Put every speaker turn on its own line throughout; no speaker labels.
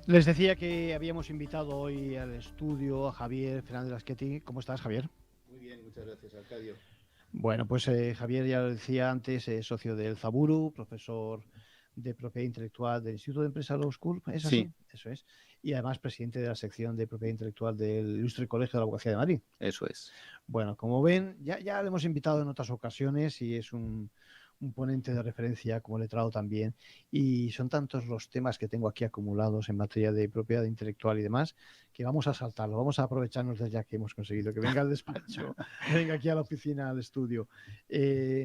Les decía que habíamos invitado hoy al estudio a Javier Fernández Lasqueti. ¿Cómo estás, Javier?
Muy bien, muchas gracias, Arcadio.
Bueno, pues Javier, ya lo decía antes, es socio del Zaburu, profesor de propiedad intelectual del Instituto de Empresa Law School, ¿es
Sí,
así? Eso es. Y además presidente de la sección de propiedad intelectual del Ilustre Colegio de la Abogacía de Madrid.
eso es.
Bueno, como ven, ya le hemos invitado en otras ocasiones y es un ponente de referencia como letrado también. Y son tantos los temas que tengo aquí acumulados en materia de propiedad intelectual y demás que vamos a saltarlo, vamos a aprovecharnos de ya que hemos conseguido que venga al despacho, que venga aquí a la oficina, al estudio.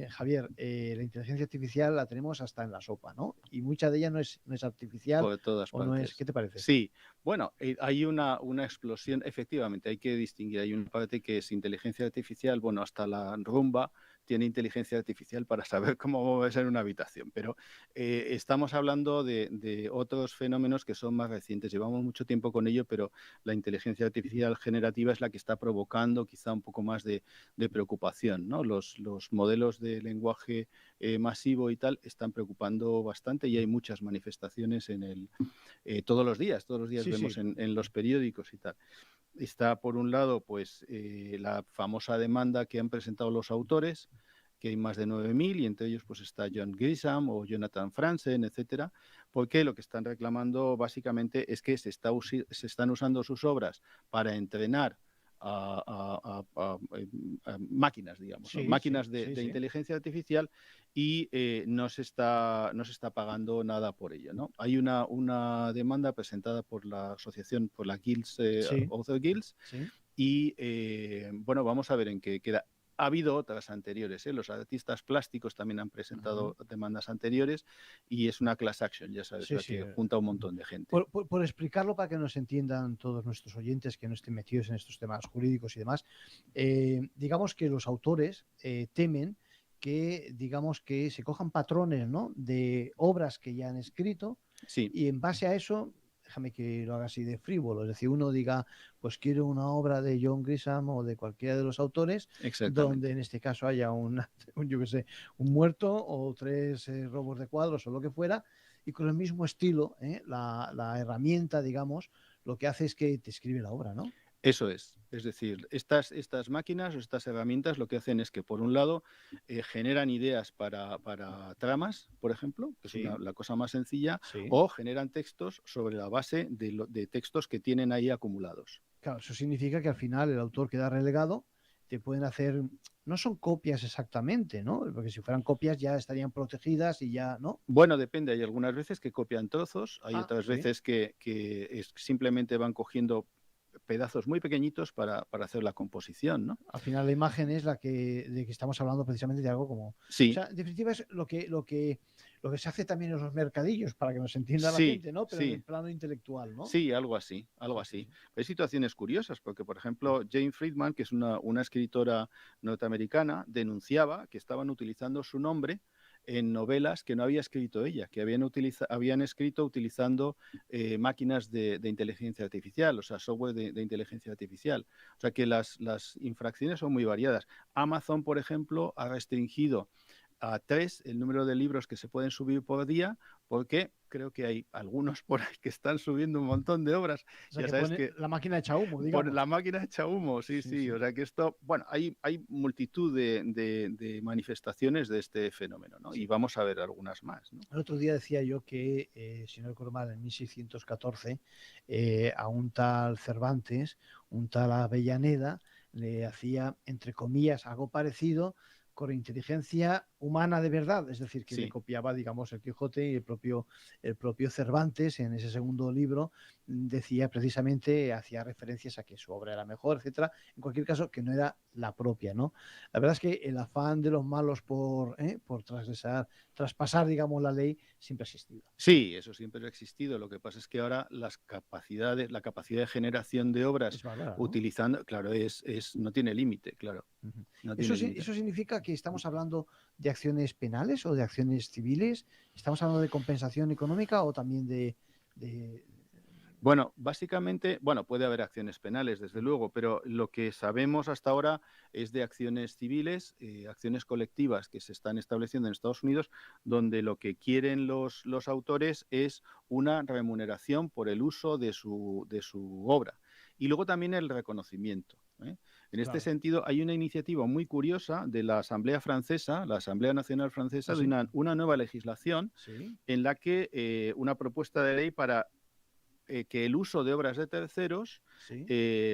Javier, la inteligencia artificial la tenemos hasta en la sopa, ¿no? Y mucha de ella no es artificial
Por todas
o no es. ¿Qué
partes.
te parece?
Sí, bueno, hay una explosión, efectivamente, hay que distinguir. Hay una parte que es inteligencia artificial, bueno, hasta la rumba tiene inteligencia artificial para saber cómo moverse en una habitación, pero estamos hablando de otros fenómenos que son más recientes. Llevamos mucho tiempo con ello, pero la inteligencia artificial generativa es la que está provocando quizá un poco más de preocupación, ¿no? Los modelos de lenguaje masivo y tal están preocupando bastante y hay muchas manifestaciones todos los días
Sí,
vemos
sí.
en los periódicos y tal. Está, por un lado, pues la famosa demanda que han presentado los autores, que hay más de 9.000, y entre ellos pues está John Grisham o Jonathan Franzen, etcétera, porque lo que están reclamando básicamente es que se están usando sus obras para entrenar a máquinas, digamos, ¿no?
Sí, sí,
Máquinas
sí,
de
sí.
inteligencia artificial y no se está pagando nada por ello, ¿no? Hay una demanda presentada por la asociación, por la Guilds,
Sí,
Author Guilds,
sí.
y bueno, vamos a ver en qué queda. Ha habido otras anteriores, ¿eh? Los artistas plásticos también han presentado
Ujú.
demandas anteriores y es una class action, ya sabes,
Sí,
la
sí.
que junta a un montón de gente.
Por explicarlo para que nos entiendan todos nuestros oyentes que no estén metidos en estos temas jurídicos y demás, digamos que los autores temen que, digamos, que se cojan patrones, ¿no?, de obras que ya han escrito
Sí,
y en base a eso, déjame que lo haga así de frívolo, es decir, uno diga, pues quiero una obra de John Grisham o de cualquiera de los autores, donde
exactamente.
en este caso haya yo qué sé, un muerto o tres robos de cuadros o lo que fuera, y con el mismo estilo, la herramienta, digamos, lo que hace es que te escribe la obra, ¿no?
Eso es. Es decir, estas máquinas o estas herramientas lo que hacen es que, por un lado, generan ideas para tramas, por ejemplo, que es
Sí,
la cosa más sencilla,
sí.
o generan textos sobre la base de textos que tienen ahí acumulados.
Claro, eso significa que al final el autor queda relegado, te pueden hacer, no son copias exactamente, ¿no? Porque si fueran copias ya estarían protegidas y ya, ¿no?
Bueno, depende. Hay algunas veces que copian trozos, hay
Ah,
otras
sí.
veces que simplemente van cogiendo pedazos muy pequeñitos para hacer la composición, ¿no?
Al final la imagen es de que estamos hablando precisamente de algo como, o
Sí,
sea, en definitiva es lo que se hace también en los mercadillos para que nos entienda la
sí,
gente, ¿no? Pero en el
sí.
plano intelectual, ¿no?
Sí, algo así, algo
Sí, sí,
así.
sí.
Hay situaciones curiosas, porque, por ejemplo, Jane Friedman, que es una escritora norteamericana, denunciaba que estaban utilizando su nombre en novelas que no había escrito ella, que habían escrito utilizando máquinas de inteligencia artificial, o sea, software de inteligencia artificial. O sea que las infracciones son muy variadas. Amazon, por ejemplo, ha restringido a 3 el número de libros que se pueden subir por día, porque creo que hay algunos por ahí que están subiendo un montón de obras.
O sea,
Ya
que
sabes
pone
que
la máquina echa humo,
por
digamos.
la máquina echa humo, sí,
Sí,
sí.
sí.
O sea que esto, bueno, hay multitud de manifestaciones de este fenómeno, ¿no? Y
Sí.
vamos a ver algunas más, ¿no?
El otro día decía yo que, si no recuerdo mal, en 1614, a un tal Cervantes, un tal Avellaneda, le hacía, entre comillas, algo parecido con inteligencia humana de verdad, es decir, que le
Sí.
copiaba, digamos, el Quijote y el propio Cervantes en ese segundo libro decía precisamente, hacía referencias a que su obra era mejor, etcétera. En cualquier caso, que no era la propia, ¿no? La verdad es que el afán de los malos por traspasar, digamos, la ley siempre ha existido.
Sí, eso siempre ha existido. Lo que pasa es que ahora la capacidad de generación de obras
Es bárbara, ¿no?
utilizando, claro, no tiene límite, claro,
Uh-huh.
no
¿Eso,
tiene límite.
¿Eso significa que estamos hablando de acciones penales o de acciones civiles? ¿Estamos hablando de compensación económica o también de
Bueno, básicamente, bueno, puede haber acciones penales, desde luego, pero lo que sabemos hasta ahora es de acciones civiles, acciones colectivas que se están estableciendo en Estados Unidos, donde lo que quieren los autores es una remuneración por el uso de su obra. Y luego también el reconocimiento, ¿eh? En este
Claro.
sentido, hay una iniciativa muy curiosa de la Asamblea Francesa, la Asamblea Nacional
¿Ah,
Francesa, de
sí?
una nueva legislación
Sí,
en la que una propuesta de ley para que el uso de obras de terceros,
sí.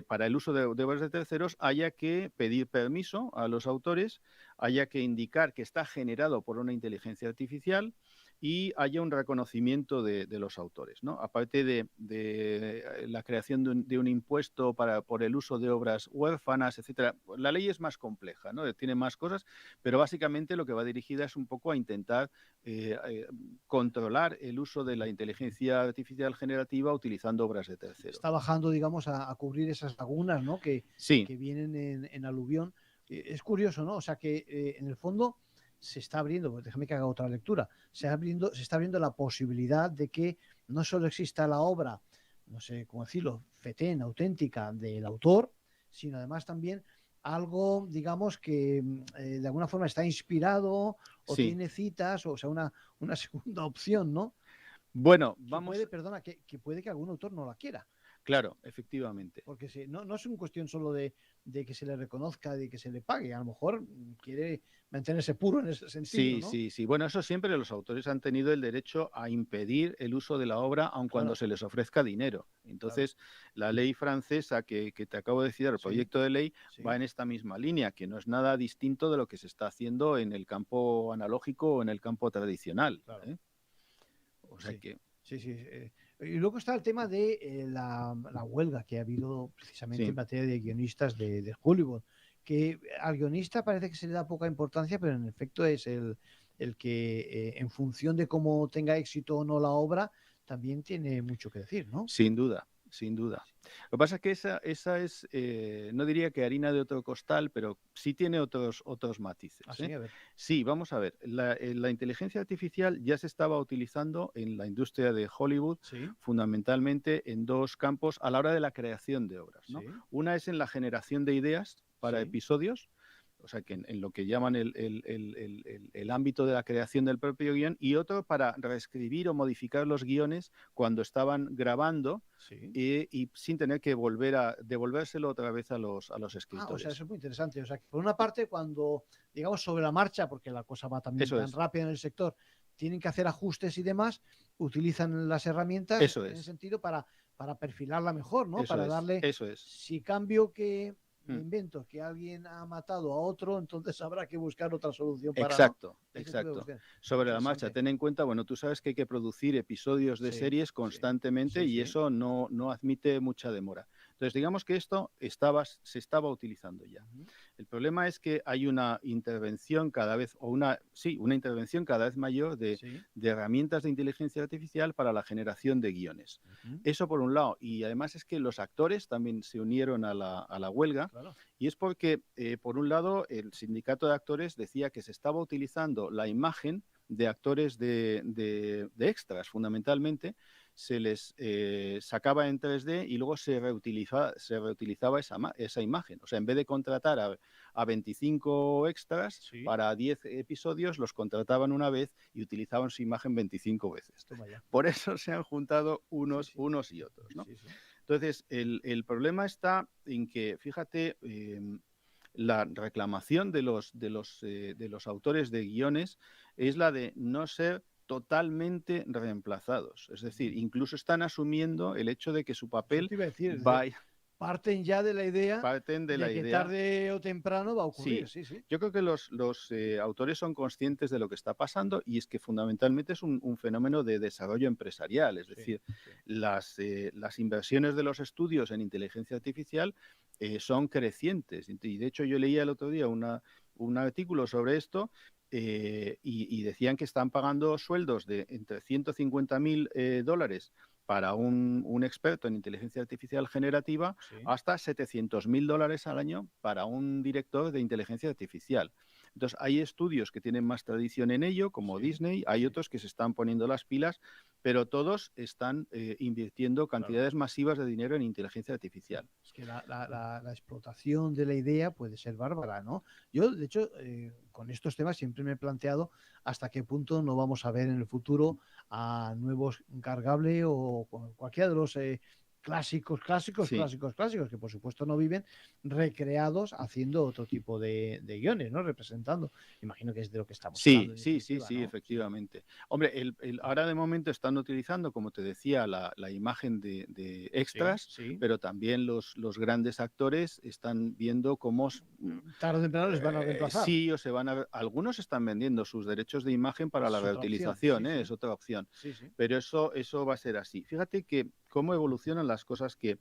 para el uso de obras de terceros, haya que pedir permiso a los autores, haya que indicar que está generado por una inteligencia artificial y haya un reconocimiento de los autores, ¿no? Aparte de la creación de un impuesto por el uso de obras huérfanas, etcétera. La ley es más compleja, ¿no? Tiene más cosas, pero básicamente lo que va dirigida es un poco a intentar eh, eh, controlar el uso de la inteligencia artificial generativa utilizando obras de terceros.
Está bajando, digamos, a cubrir esas lagunas, ¿no?
Sí,
Que vienen en aluvión. Es curioso, ¿no? O sea que en el fondo se está abriendo, pues déjame que haga otra lectura, se está abriendo la posibilidad de que no solo exista la obra, no sé cómo decirlo, fetén, auténtica del autor, sino además también algo, digamos, que de alguna forma está inspirado o
sí.
tiene citas, o sea, una segunda opción, ¿no?
Bueno,
Que puede,
vamos,
perdona, que puede que algún autor no la quiera.
claro, efectivamente.
Porque si, no, no es una cuestión solo de que se le reconozca, de que se le pague. A lo mejor quiere mantenerse puro en ese sentido,
Sí,
¿no?
sí, sí. Bueno, eso siempre los autores han tenido el derecho a impedir el uso de la obra, aun cuando
Claro,
se les ofrezca dinero.
claro.
Entonces, la ley francesa que te acabo de citar, el
Sí,
proyecto de ley, va
sí,
en esta misma línea, que no es nada distinto de lo que se está haciendo en el campo analógico o en el campo tradicional,
claro.
¿eh? O sea
Sí,
que,
sí, sí. Y luego está el tema de la huelga que ha habido precisamente en
sí.
materia de guionistas de Hollywood, que al guionista parece que se le da poca importancia, pero en efecto es el que en función de cómo tenga éxito o no la obra, también tiene mucho que decir, ¿no?
Sin duda, sin duda. Lo que pasa es que esa es, no diría que harina de otro costal, pero sí tiene otros matices,
Así,
¿eh?
a ver.
Sí, vamos a ver, la inteligencia artificial ya se estaba utilizando en la industria de Hollywood
Sí,
fundamentalmente en dos campos a la hora de la creación de obras, ¿no?
sí,
Una es en la generación de ideas para
sí.
episodios, o sea, que en lo que llaman el ámbito de la creación del propio guión, y otro para reescribir o modificar los guiones cuando estaban grabando
Sí.
y sin tener que devolvérselo otra vez a los
Ah, o sea,
escritores.
eso es muy interesante. O sea, que por una parte, cuando, digamos, sobre la marcha, porque la cosa va también
Eso
tan
es,
rápida en el sector, tienen que hacer ajustes y demás, utilizan las herramientas
eso
en ese
es,
sentido para perfilarla mejor, ¿no? Para darle,
eso es.
si cambio que me
Mm.
invento que alguien ha matado a otro, entonces habrá que buscar otra solución para, ¿no?
Exacto,
Ese tipo de
exacto.
cuestiones. Muy
Sobre la marcha,
interesante.
ten en cuenta, bueno, tú sabes que hay que producir episodios de
Sí,
series
sí,
constantemente
sí,
y
sí.
eso no admite mucha demora. Entonces, digamos que esto se estaba utilizando ya.
Ujú.
El problema es que hay una intervención cada vez, una intervención cada vez mayor
Sí.
de herramientas de inteligencia artificial para la generación de guiones.
Ujú.
Eso por un lado. Y además es que los actores también se unieron a la huelga.
Claro.
Y es porque, por un lado, el sindicato de actores decía que se estaba utilizando la imagen de actores de extras, fundamentalmente, se les sacaba en 3D y luego se reutilizaba esa imagen. O sea, en vez de contratar a 25 extras
Sí.
para 10 episodios, los contrataban una vez y utilizaban su imagen 25 veces.
Toma ya.
Por eso se han juntado
Sí, sí.
unos y otros, ¿no?
Sí, sí.
Entonces, el problema está en que, fíjate, la reclamación de los autores de guiones es la de no ser totalmente reemplazados. Es decir,
Ujú.
incluso están asumiendo el hecho de que su
Eso
papel
te iba a decir, es
va,
decir, parten ya de la idea
parten de la
de que
idea.
tarde o temprano va a ocurrir,
Sí,
sí, sí.
yo creo que los autores son conscientes de lo que está pasando y es que fundamentalmente es un fenómeno de desarrollo empresarial, es
Sí,
decir,
sí.
las inversiones de los estudios en inteligencia artificial son crecientes. Y de hecho yo leía el otro día un artículo sobre esto y decían que están pagando sueldos de entre 150.000 dólares para un experto en inteligencia artificial generativa
Sí.
hasta 700.000 dólares al año para un director de inteligencia artificial. Entonces, hay estudios que tienen más tradición en ello, como Disney, hay otros que se están poniendo las pilas, pero todos están invirtiendo cantidades masivas de dinero en inteligencia artificial.
Es que la explotación de la idea puede ser bárbara, ¿no? Yo, de hecho, con estos temas siempre me he planteado hasta qué punto no vamos a ver en el futuro a nuevos Cargable o cualquiera de los
Sí.
clásicos, que por supuesto no viven, recreados haciendo otro tipo de guiones, ¿no? Representando. Imagino que es de lo que estamos hablando
Sí,
en
sí, sí,
definitiva,
sí,
¿no? Sí.
efectivamente. Hombre, ahora de momento están utilizando, como te decía, la imagen de
Sí,
extras,
sí.
pero también los grandes actores están viendo cómo
Tarde o temprano les van a reemplazar.
sí o se van a... Algunos están vendiendo sus derechos de imagen para la
Es otra opción, sí,
reutilización, ¿eh?
sí.
Es otra opción.
Sí, sí.
Pero eso va a ser así. Fíjate que cómo evolucionan las cosas que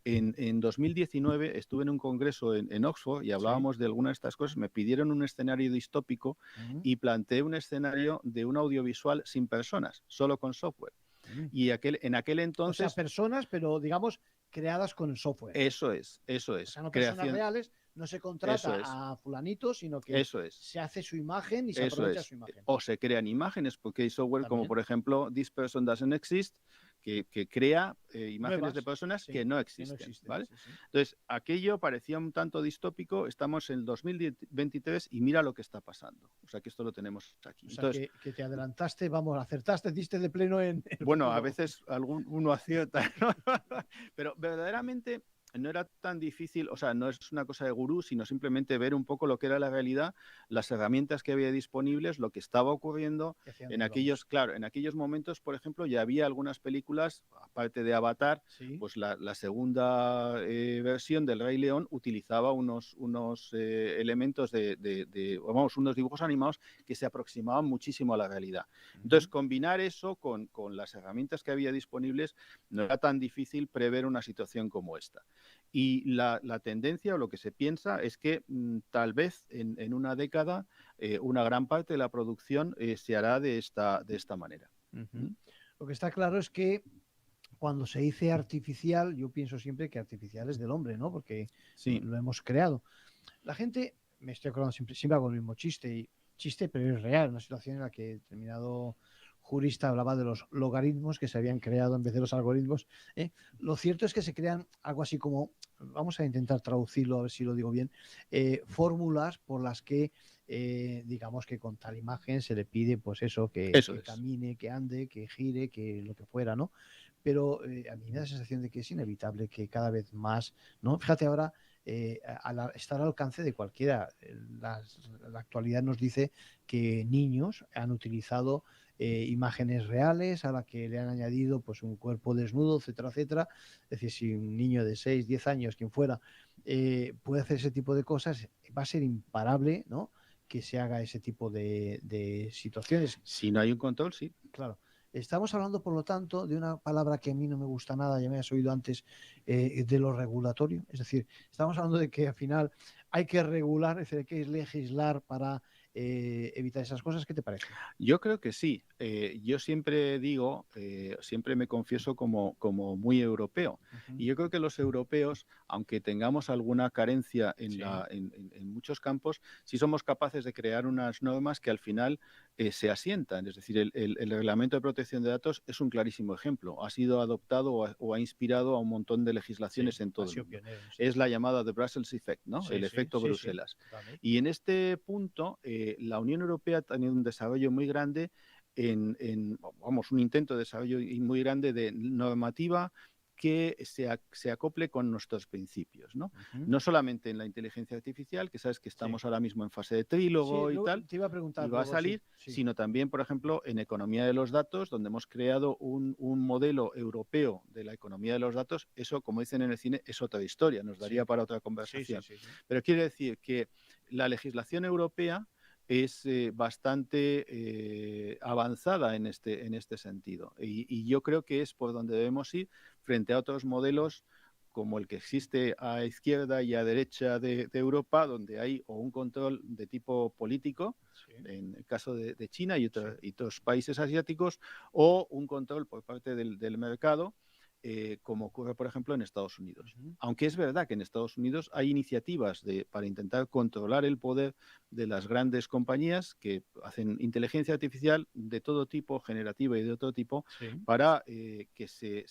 en 2019 estuve en un congreso en Oxford y
Sí.
hablábamos de algunas de estas cosas. Me pidieron un escenario distópico
Mm,
y planteé un escenario de un audiovisual sin personas, solo con software.
mm.
Y en aquel
O sea,
entonces,
personas, pero digamos, creadas con el software.
eso
O
es,
sea, no personas
creación,
reales, no se
eso
contrata
es,
a fulanito, sino que
eso es.
se hace su imagen y se
Eso
aprovecha
es.
su imagen.
O se crean imágenes, porque hay software como,
También.
por ejemplo, This Person Doesn't Exist, que crea imágenes de
Nuevas,
personas que
sí,
no
que no
existen,
existen.
¿vale?
Sí, sí.
Entonces, aquello parecía un tanto distópico, estamos en el 2023 y mira lo que está pasando. O sea, que esto lo tenemos aquí.
O sea,
Entonces,
que te adelantaste, vamos, acertaste, diste de pleno en el
bueno, a
futuro.
veces uno acierta, ¿no? Pero verdaderamente no era tan difícil, o sea, no es una cosa de gurú, sino simplemente ver un poco lo que era la realidad, las herramientas que había disponibles, lo que estaba ocurriendo
¿Y hacia
en
dónde íbamos?
aquellos, claro, en aquellos momentos, por ejemplo, ya había algunas películas, aparte de Avatar,
Sí.
pues la segunda versión del Rey León utilizaba unos elementos vamos, unos dibujos animados que se aproximaban muchísimo a la realidad. Entonces, combinar eso con las herramientas que había disponibles no era tan difícil prever una situación como esta. Y la tendencia o lo que se piensa es que tal vez en una década una gran parte de la producción se hará de esta manera. ¿Mm?
Lo que está claro es que cuando se dice artificial, yo pienso siempre que artificial es del hombre, ¿no? Porque
Sí,
lo hemos creado. La gente, me estoy acordando siempre hago el mismo chiste, pero es real, una situación en la que determinado jurista hablaba de los logaritmos que se habían creado en vez de los algoritmos. ¿Eh? Lo cierto es que se crean algo así como, vamos a intentar traducirlo, a ver si lo digo bien, fórmulas por las que, digamos que con tal imagen se le pide, pues eso,
eso
que
es.
camine, que ande, que gire, que lo que fuera, ¿no? Pero a mí me da la sensación de que es inevitable que cada vez más, ¿no? Fíjate ahora, estar al alcance de cualquiera. La actualidad nos dice que niños han utilizado imágenes reales a la que le han añadido pues un cuerpo desnudo, etcétera, etcétera. Es decir, si un niño de 6 10 años, quien fuera, puede hacer ese tipo de cosas, va a ser imparable, ¿no? Que se haga ese tipo de situaciones.
Si no hay un control, sí.
Claro. Estamos hablando, por lo tanto, de una palabra que a mí no me gusta nada, ya me has oído antes, de lo regulatorio. Es decir, estamos hablando de que al final hay que regular, es decir, hay que legislar para evitar esas cosas. ¿Qué te parece?
Yo creo que sí. Yo siempre digo, siempre me confieso como muy europeo. Y yo creo que los europeos, aunque tengamos alguna carencia
Sí,
en muchos campos, sí somos capaces de crear unas normas que al final se asientan. Es decir, el Reglamento de Protección de Datos es un clarísimo ejemplo. Ha sido adoptado o ha inspirado a un montón de
sí,
legislaciones en
ha
todo el
sido
mundo.
pionero, sí.
Es la llamada The Brussels Effect, ¿no?
Sí,
El
sí,
efecto
sí, sí,
Bruselas.
totalmente.
Y en este punto, la Unión Europea ha tenido un desarrollo muy grande vamos, un intento de desarrollo muy grande de normativa que se acople con nuestros principios, ¿no? No solamente en la inteligencia artificial, que sabes que
Sí,
estamos ahora mismo en fase de
sí,
trílogo y tal,
te iba a preguntar
y va a
luego, sí,
salir,
sí.
sino también, por ejemplo, en economía de los datos, donde hemos creado un modelo europeo de la economía de los datos. Eso, como dicen en el cine, es otra historia, nos daría
Sí,
para otra
sí, sí,
conversación.
sí, sí.
Pero quiere decir que la legislación europea es bastante avanzada en este sentido. Y yo creo que es por donde debemos ir frente a otros modelos como el que existe a izquierda y a derecha de Europa, donde hay o un control de tipo político,
Sí,
en el caso de China y
sí.
otros países asiáticos, o un control por parte del mercado, como ocurre, por ejemplo, en Estados Unidos.
Ujú.
Aunque es verdad que en Estados Unidos hay iniciativas para intentar controlar el poder de las grandes compañías que hacen inteligencia artificial de todo tipo, generativa y de otro tipo,
Sí.
para que se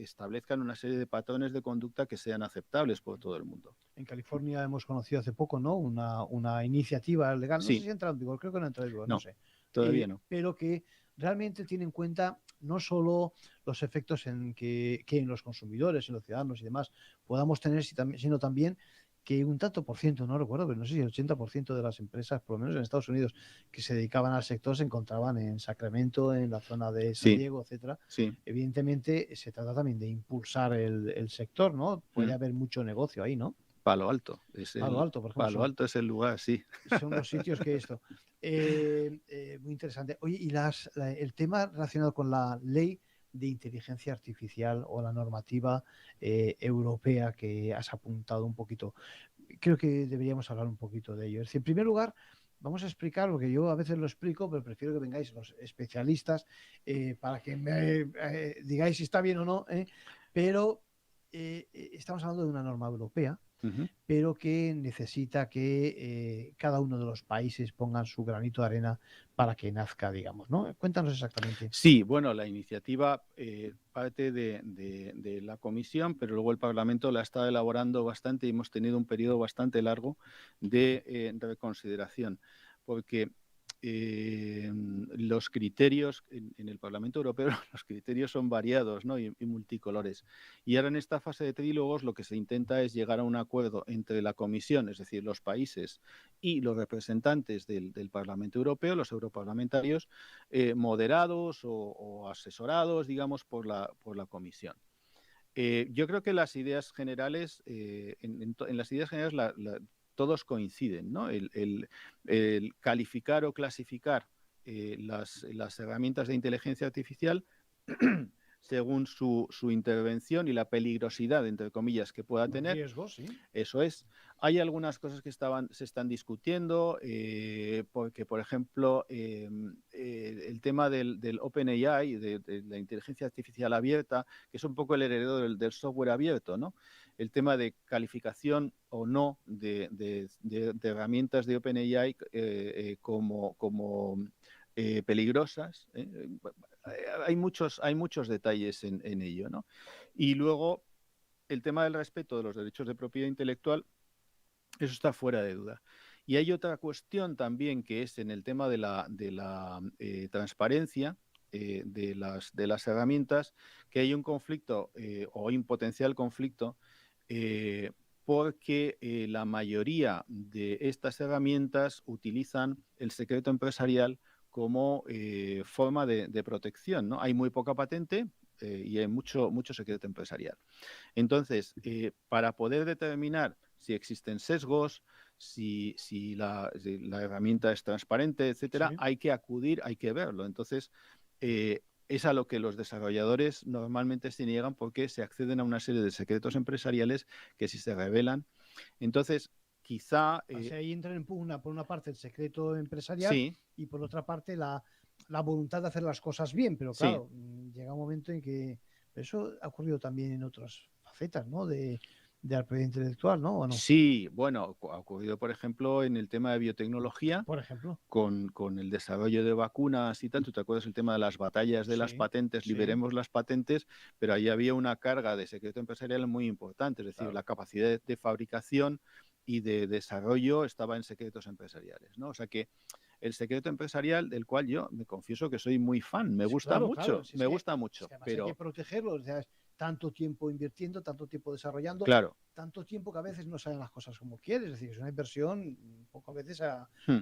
establezcan una serie de patrones de conducta que sean aceptables por todo el mundo.
En California hemos conocido hace poco, ¿no? Una iniciativa legal, no sé
Sí,
si entra en vigor, creo que no entra en vigor, no
no,
sé.
todavía no.
Pero que realmente tiene en cuenta no solo los efectos que en los consumidores, en los ciudadanos y demás podamos tener, sino también que un tanto por ciento, no recuerdo, pero no sé si el 80% de las empresas, por lo menos en Estados Unidos, que se dedicaban al sector se encontraban en Sacramento, en la zona de San
Sí,
Diego, etcétera.
sí.
Evidentemente se trata también de impulsar el sector, ¿no? Puede
Mm.
haber mucho negocio ahí, ¿no?
Palo Alto es
Palo
el
Alto, por ejemplo,
Palo Alto es el lugar, sí.
son los sitios que esto. Muy interesante. Oye, y el tema relacionado con la ley de inteligencia artificial o la normativa europea que has apuntado un poquito, creo que deberíamos hablar un poquito de ello. Es decir, en primer lugar, vamos a explicar, porque yo a veces lo explico, pero prefiero que vengáis los especialistas para que me digáis si está bien o no, pero estamos hablando de una norma europea,
Ujú.
pero que necesita que cada uno de los países pongan su granito de arena para que nazca, digamos, ¿no? Cuéntanos exactamente.
Sí, bueno, la iniciativa parte de la comisión, pero luego el Parlamento la está elaborando bastante y hemos tenido un periodo bastante largo de reconsideración, porque los criterios en el Parlamento Europeo, los criterios son variados, ¿no? y multicolores. Y ahora en esta fase de trílogos lo que se intenta es llegar a un acuerdo entre la comisión, es decir, los países y los representantes del Parlamento Europeo, los europarlamentarios, moderados o asesorados, digamos, por la comisión. Yo creo que las ideas generales, en las ideas generales todos coinciden, ¿no? El calificar o clasificar las herramientas de inteligencia artificial según su intervención y la peligrosidad, entre comillas, que pueda
Los
tener.
riesgos, sí.
Eso es. Hay algunas cosas que se están discutiendo, porque, por ejemplo, el tema del OpenAI, de la inteligencia artificial abierta, que es un poco el heredero del software abierto, ¿no? El tema de calificación o no de herramientas de OpenAI como peligrosas. Hay muchos detalles en ello, ¿no? Y luego el tema del respeto de los derechos de propiedad intelectual, eso está fuera de duda. Y hay otra cuestión también que es en el tema de la transparencia de las herramientas, que hay un conflicto o hay un potencial conflicto eh, porque la mayoría de estas herramientas utilizan el secreto empresarial como forma de protección, ¿no? Hay muy poca patente y hay mucho secreto empresarial. Entonces, para poder determinar si existen sesgos, si la herramienta es transparente, etcétera,
Sí.
hay que acudir, hay que verlo. Entonces, es a lo que los desarrolladores normalmente se niegan porque se acceden a una serie de secretos empresariales que si se revelan. Entonces, quizá...
O sea, ahí entra por una parte el secreto empresarial
sí,
y por otra parte la voluntad de hacer las cosas bien, pero
sí.
claro, llega un momento en que eso ha ocurrido también en otras facetas, ¿no? De la propiedad intelectual, ¿no? ¿O no?
Sí, bueno, ha ocurrido, por ejemplo, en el tema de biotecnología,
Por ejemplo.
con el desarrollo de vacunas y tal. ¿Tú te acuerdas el tema de las batallas de las
Sí,
patentes?
sí,
Liberemos las patentes, pero ahí había una carga de secreto empresarial muy importante, es decir,
claro.
la capacidad de fabricación y de desarrollo estaba en secretos empresariales, ¿no? O sea que el secreto empresarial, del cual yo me confieso que soy muy fan,
Sí, claro, claro. Si
me gusta mucho,
es que además hay que
pero
protegerlo. O sea, es tanto tiempo invirtiendo, tanto tiempo desarrollando,
claro.
tanto tiempo que a veces no salen las cosas como quieres. Es decir, es una inversión un poco a veces
Hmm,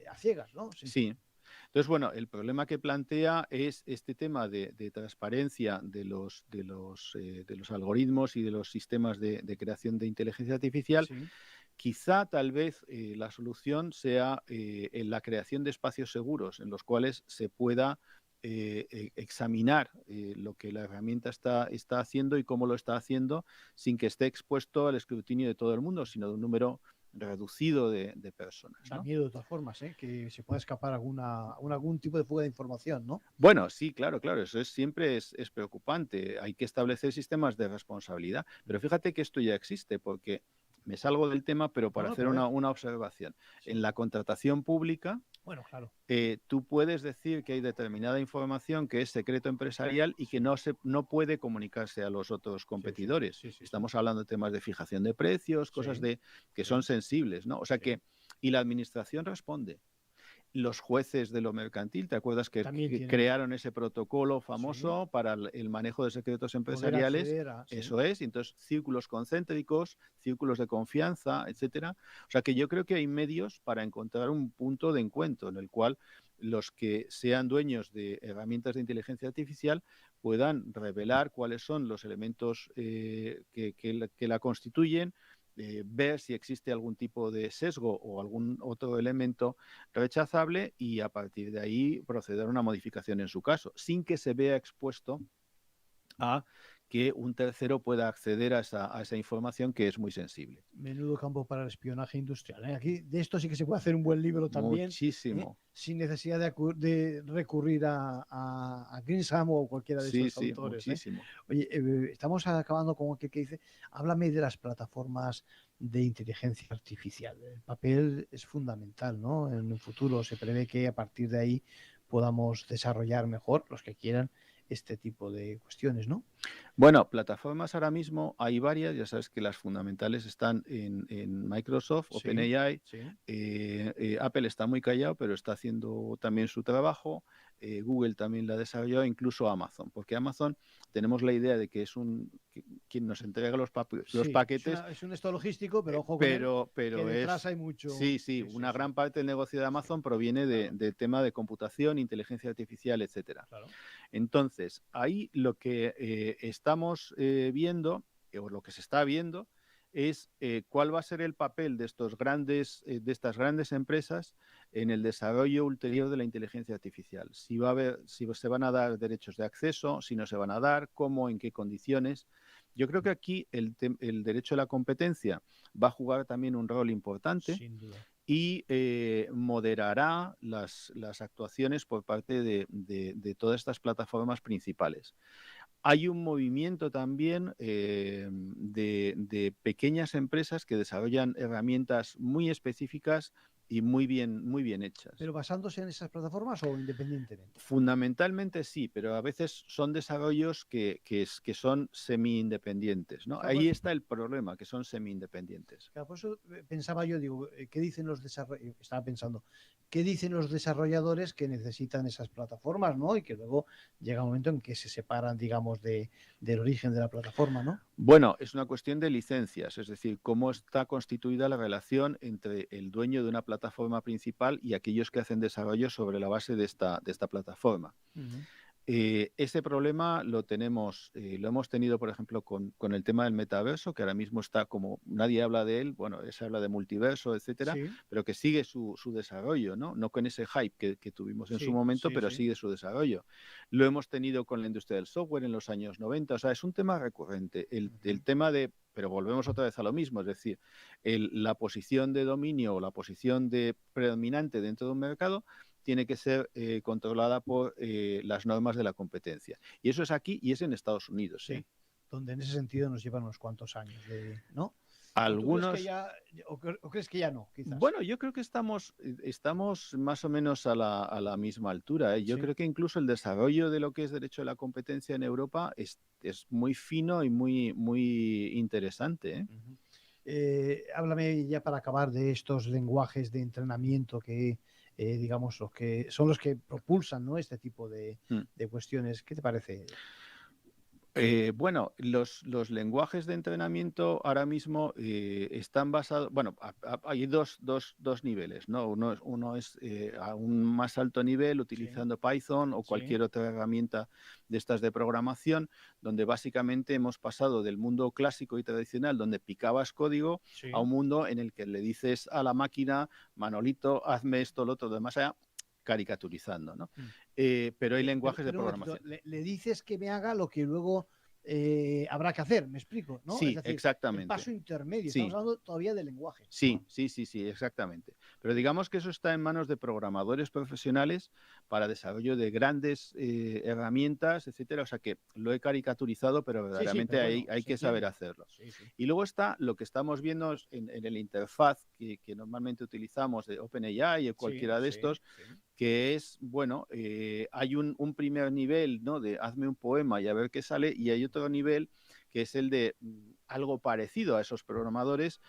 a ciegas, ¿no? Sí.
sí. Entonces, bueno, el problema que plantea es este tema de transparencia de los algoritmos y de los sistemas de creación de inteligencia artificial.
Sí.
Quizá, tal vez, la solución sea en la creación de espacios seguros en los cuales se pueda examinar lo que la herramienta está haciendo y cómo lo está haciendo sin que esté expuesto al escrutinio de todo el mundo, sino de un número reducido de personas,
Da
¿no?
miedo de todas formas, que se pueda escapar algún tipo de fuga de información, ¿no?
Bueno, sí, claro, eso siempre es preocupante. Hay que establecer sistemas de responsabilidad. Pero fíjate que esto ya existe, porque me salgo del tema, pero
No,
para
no,
hacer
pero a ver.
una observación.
Sí.
En la contratación pública,
Bueno, claro.
tú puedes decir que hay determinada información que es secreto empresarial y que no puede comunicarse a los otros competidores.
Sí, sí, sí.
Estamos hablando de temas de fijación de precios, cosas que son sensibles, ¿no? O sea que, y la administración responde. Los jueces de lo mercantil, ¿te acuerdas que crearon ese protocolo famoso para el manejo de secretos empresariales? Eso es, y entonces círculos concéntricos, círculos de confianza, etcétera. O sea que yo creo que hay medios para encontrar un punto de encuentro en el cual los que sean dueños de herramientas de inteligencia artificial puedan revelar cuáles son los elementos que la constituyen, ver si existe algún tipo de sesgo o algún otro elemento rechazable y a partir de ahí proceder a una modificación en su caso, sin que se vea expuesto a que un tercero pueda acceder a esa información que es muy sensible.
Menudo campo para el espionaje industrial. Aquí de esto sí que se puede hacer un buen libro también.
Muchísimo.
Sin necesidad de recurrir a Grisham o cualquiera de estos autores.
Muchísimo.
Oye, estamos acabando con aquel que dice, háblame de las plataformas de inteligencia artificial. El papel es fundamental, ¿no? En el futuro se prevé que a partir de ahí podamos desarrollar mejor, los que quieran, este tipo de cuestiones, ¿no?
Bueno, plataformas ahora mismo hay varias, ya sabes que las fundamentales están en Microsoft, OpenAI, Apple está muy callado, pero está haciendo también su trabajo, Google también la ha desarrollado, incluso Amazon, porque Amazon tenemos la idea de que es quien nos entrega los paquetes.
Es un esto logístico, pero ojo
pero
que detrás hay mucho.
Una gran parte del negocio de Amazon proviene del tema de computación, inteligencia artificial, etcétera.
Claro.
Entonces, ahí lo que estamos viendo, o lo que se está viendo, es cuál va a ser el papel de estas grandes empresas en el desarrollo ulterior de la inteligencia artificial. Si se van a dar derechos de acceso, si no se van a dar, cómo, en qué condiciones. Yo creo que aquí el derecho a la competencia va a jugar también un rol importante.
Sin duda.
Y moderará las actuaciones por parte de todas estas plataformas principales. Hay un movimiento también de pequeñas empresas que desarrollan herramientas muy específicas y muy bien hechas.
¿Pero basándose en esas plataformas o independientemente?
Fundamentalmente sí, pero a veces son desarrollos que son semi-independientes, ¿no? Ahí está el problema, que son semi-independientes.
Claro, por eso pensaba yo, digo, ¿qué dicen estaba pensando, ¿qué dicen los desarrolladores que necesitan esas plataformas, ¿no? Y que luego llega un momento en que se separan, digamos, del origen de la plataforma, ¿no?
Bueno, es una cuestión de licencias, es decir, cómo está constituida la relación entre el dueño de una plataforma principal y aquellos que hacen desarrollo sobre la base de esta plataforma. Ese problema lo hemos tenido, por ejemplo, con el tema del metaverso, que ahora mismo está como nadie habla de él, bueno, se habla de multiverso, etcétera, pero que sigue su desarrollo, ¿no? No con ese hype que tuvimos en su momento, pero sigue su desarrollo. Lo hemos tenido con la industria del software en los años 90, o sea, es un tema recurrente. El tema pero volvemos otra vez a lo mismo, es decir, la posición de dominio o la posición predominante dentro de un mercado tiene que ser controlada por las normas de la competencia. Y eso es aquí y es en Estados Unidos.
Donde en ese sentido nos llevan unos cuantos años, ¿no?
Algunos...
¿O crees que ya no? Quizás.
Bueno, yo creo que estamos más o menos a la misma altura. Yo creo que incluso el desarrollo de lo que es derecho de la competencia en Europa es muy fino y muy interesante.
Háblame ya para acabar de estos lenguajes de entrenamiento que, digamos, son los que propulsan, ¿no? Este tipo de cuestiones. ¿Qué te parece?
Bueno, los lenguajes de entrenamiento ahora mismo están basados, bueno, hay dos niveles, ¿no? Uno es a un más alto nivel utilizando Python o cualquier otra herramienta de estas de programación, donde básicamente hemos pasado del mundo clásico y tradicional, donde picabas código, a un mundo en el que le dices a la máquina, Manolito, hazme esto, lo otro, demás allá, caricaturizando, ¿no? Pero hay lenguajes de programación.
Le dices que me haga lo que luego habrá que hacer, me explico, ¿no?
Sí,
es decir,
exactamente.
el paso intermedio,
Sí.
estamos hablando todavía de lenguaje.
Sí,
¿no?
sí, exactamente. Pero digamos que eso está en manos de programadores profesionales para desarrollo de grandes herramientas, etcétera. O sea que lo he caricaturizado, pero verdaderamente
pero bueno,
hay
se
que saber
entiende.
hacerlo.
Sí.
Y luego está lo que estamos viendo en el interfaz que normalmente utilizamos de OpenAI o cualquiera de estos, que es, bueno, hay un primer nivel, ¿no? De hazme un poema y a ver qué sale, y hay otro nivel que es el de algo parecido a esos programadores,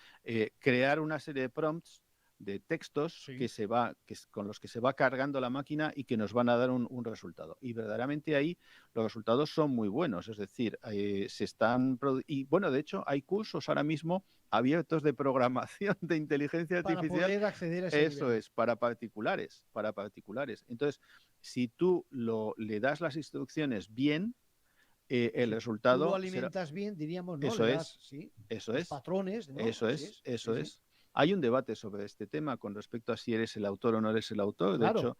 crear una serie de prompts de textos con los que se va cargando la máquina y que nos van a dar un resultado. Y verdaderamente ahí los resultados son muy buenos, es decir, y bueno, de hecho hay cursos ahora mismo abiertos de programación de inteligencia artificial.
Para poder acceder a ese
Eso
nivel.
es, para particulares. Entonces, si tú le das las instrucciones bien, el resultado.
Tú lo alimentas bien, diríamos, ¿no?
Eso
Le das,
eso
los
es.
patrones, ¿no?
Eso es. Hay un debate sobre este tema con respecto a si eres el autor o no eres el autor.
Claro.
De hecho,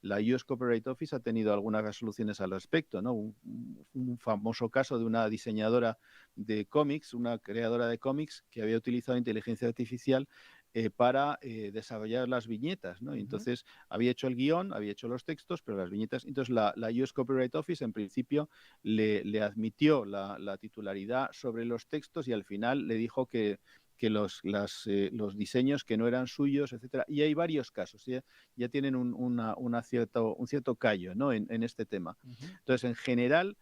la US Copyright Office ha tenido algunas resoluciones al respecto, ¿no? Un famoso caso de una diseñadora de cómics, una creadora de cómics que había utilizado inteligencia artificial para desarrollar las viñetas, ¿no? Y entonces había hecho el guión, había hecho los textos, pero las viñetas. Entonces la US Copyright Office en principio le admitió la titularidad sobre los textos y al final le dijo que los diseños que no eran suyos, etcétera. Y hay varios casos, ya tienen un cierto callo, ¿no? en este tema. Entonces, en general,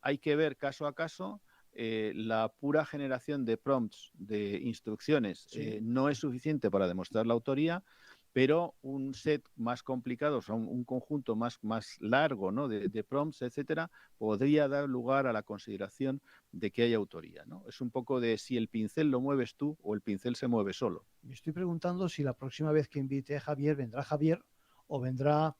hay que ver caso a caso. La pura generación de prompts, de instrucciones, no es suficiente para demostrar la autoría, pero un set más complicado, o sea, un conjunto más largo, ¿no? de prompts, etcétera, podría dar lugar a la consideración de que hay autoría, ¿no? Es un poco de si el pincel lo mueves tú o el pincel se mueve solo.
Me estoy preguntando si la próxima vez que invite a Javier, vendrá Javier o vendrá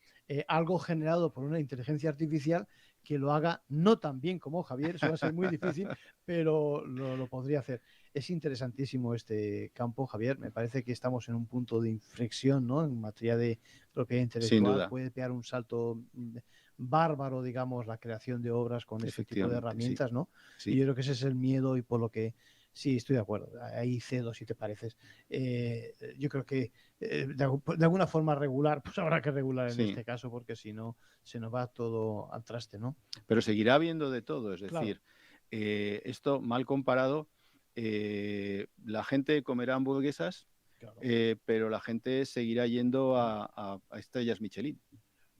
algo generado por una inteligencia artificial que lo haga no tan bien como Javier. Eso va a ser muy difícil, pero lo podría hacer. Es interesantísimo este campo, Javier. Me parece que estamos en un punto de inflexión, ¿no? En materia de propiedad intelectual.
Sin duda.
Puede pegar un salto bárbaro, digamos, la creación de obras con este tipo de herramientas, ¿no?
Sí.
Y yo creo que ese es el miedo y por lo que sí, estoy de acuerdo. Ahí cedo, si te pareces. Yo creo que de alguna forma regular, pues habrá que regular en este caso, porque si no, se nos va todo al traste, ¿no?
Pero seguirá habiendo de todo, es decir, esto mal comparado, la gente comerá hamburguesas, pero la gente seguirá yendo a estrellas Michelin.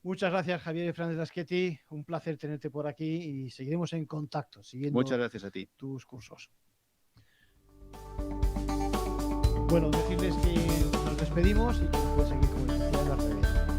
Muchas gracias, Javier Fernández Laschetti. Un placer tenerte por aquí y seguiremos en contacto, siguiendo
Muchas gracias a ti.
Tus cursos. Bueno, decirles que nos despedimos y que nos puedes seguir como en las redes.